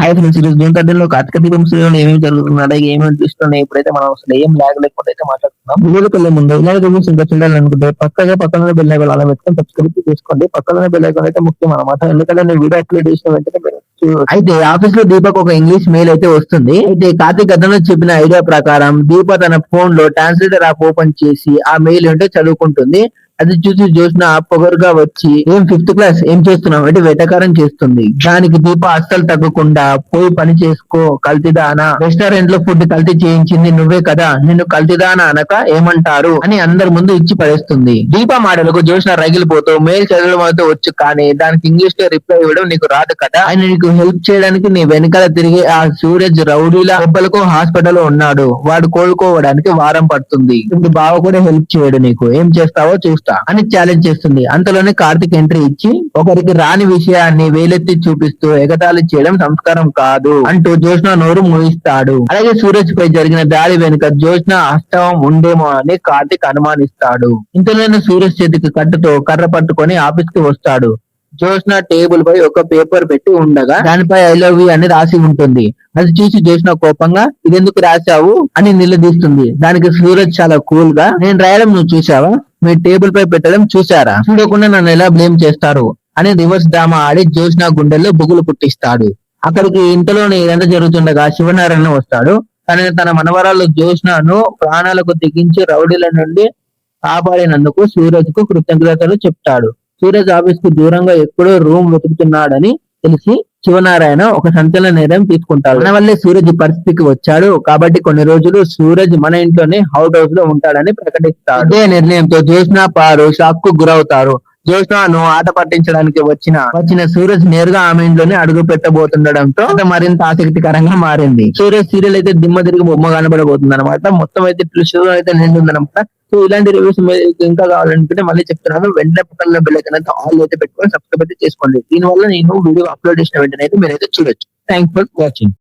Hi friends, ఈరోజు June 13 Karthika దీపం serial ఏమేమి జరుగుతుంది, అలాగే ఏమేమి చూస్తున్నాయి ఇప్పుడైతే మనం అసలు ఏం లాగ్ లేకుండా అయితే మాట్లాడుతున్నాం. వీడియోకి వెళ్ళే ముందు ఇలాంటి రివ్యూస్ ఇంకా చూడాలనుకుంటే పక్కన బెల్ ఐకాన్ అలా పెట్టుకొని సబ్స్క్రైబ్ చేసుకోండి. పక్కన బెల్ ఐకాన్ అయితే ముఖ్యం అనమాట, ఎందుకంటే నేను వీడియో అప్లోడ్ చేసిన వెంటనే మీరు చూడొచ్చు. అయితే ఆఫీస్ లో దీపక్ ఒక ఇంగ్లీష్ మెయిల్ అయితే వస్తుంది. అయితే కార్తీక్ గతంలో చెప్పిన ఐడియా ప్రకారం దీప తన ఫోన్ లో ట్రాన్స్లేటర్ యాప్ ఓపెన్ చేసి ఆ మెయిల్ ఏంటో చదువుకుంటుంది. అది చూసి జ్యోత్స్న పొగరుగా వచ్చి, ఏం ఫిఫ్త్ క్లాస్ ఏం చేస్తున్నావు అంటే వెటకారం చేస్తుంది. దానికి దీప అస్సలు తగ్గకుండా, పోయి పని చేసుకో కల్తీదానా, రెస్టారెంట్ లో ఫుడ్ కల్తీ చేయించింది నువ్వే కదా, నిన్ను కల్తీదానా అనక ఏమంటారు అని అందరి ముందు ఇచ్చి పడేస్తుంది. దీప మాటలకు జ్యోత్స్న రగిలిపోతూ, మెయిల్ చదవడం అయితే వచ్చు కానీ దానికి ఇంగ్లీష్ లో రిప్లై ఇవ్వడం నీకు రాదు కదా, ఆయన నీకు హెల్ప్ చేయడానికి నీ వెనకాల తిరిగి ఆ సూరజ్ రౌడీల దెబ్బలకు హాస్పిటల్ లో ఉన్నాడు, వాడు కోలుకోవడానికి వారం పడుతుంది, ఇప్పుడు బావ కూడా హెల్ప్ చేయడు, నీకు ఏం చేస్తావో చూస్తా అని ఛాలెంజ్ చేస్తుంది. అంతలోనే కార్తిక్ ఎంట్రీ ఇచ్చి, ఒకరికి రాని విషయాన్ని వేలెత్తి చూపిస్తూ ఎగతాళి చేయడం సంస్కారం కాదు అంటూ జ్యోత్స్న నోరు మూయిస్తాడు. అలాగే సూరజ్ పై జరిగిన దాడి వెనుక జ్యోత్స్న హస్తవం ఉందేమో అని కార్తిక్ అనుమానిస్తాడు. ఇంతలోనే సూరజ్ చేతికి కట్టుతో కర్ర పట్టుకొని ఆఫీస్ కి వస్తాడు. జ్యోత్స్న టేబుల్ పై ఒక పేపర్ పెట్టి ఉండగా దానిపై ఐ లవ్ యూ అని రాసి ఉంటుంది. అది చూసి జ్యోత్స్న కోపంగా, ఇదెందుకు రాశావు అని నిలదీస్తుంది. దానికి సూరజ్ చాలా కూల్ గా, నేను రాయడం నువ్వు చూసావా, మీ టేబుల్ పై పెట్టడం చూసారా, చూడకుండా నన్ను ఎలా బ్లేమ్ చేస్తారు అని రివర్స్ డ్రామా ఆడి జ్యోత్స్న గుండెల్లో బుగులు పుట్టిస్తాడు. అక్కడికి ఇంతలోనే ఇదంతా జరుగుతుండగా శివనారాయణ వస్తాడు. తన మనవరాలు జ్యోత్స్నను ప్రాణాలకు తెగించి రౌడీల నుండి కాపాడినందుకు సూరజ్ కు కృతజ్ఞతలు చెప్తాడు. సూరజ్ ఆఫీస్ కు దూరంగా ఎక్కడో రూమ్ వెతుకుతున్నాడని తెలిసి శివనారాయణ ఒక సంచలన నిర్ణయం తీసుకుంటాడు. మన వల్లే సూరజ్ పరిస్థితికి వచ్చాడు కాబట్టి కొన్ని రోజులు సూరజ్ మన ఇంట్లోనే అవుట్ హౌస్ లో ఉంటాడని ప్రకటిస్తాడు. అదే నిర్ణయంతో జ్యోత్స్న పారు షాక్ కు గురవుతారు. జ్యోత్స్నను ఆట పట్టించడానికి వచ్చిన సూరజ్ నేరుగా ఆమె ఇంట్లోనే అడుగు పెట్టబోతుండడంతో అది మరింత ఆసక్తికరంగా మారింది. సూరజ్ సీరియల్ అయితే దిమ్మ తిరిగి బొమ్మ కనబడబోతుంది అనమాట. మొత్తం అయితే ట్విస్ట్ అయితే నిండుందనమాట. సో ఇలాంటి రివ్యూస్ ఇంకా కావాలనుకుంటే మళ్ళీ చెప్తున్నాను, వెంటనే పక్కన బెల్ ఐకాన్ అయితే ఆల్ అయితే పెట్టుకొని సబ్స్క్రైబ్ అయితే చేసుకోండి. దీని వల్ల నేను వీడియో అప్లోడ్ చేసిన వెంటనే అయితే మీరైతే చూడొచ్చు. Thanks for watching.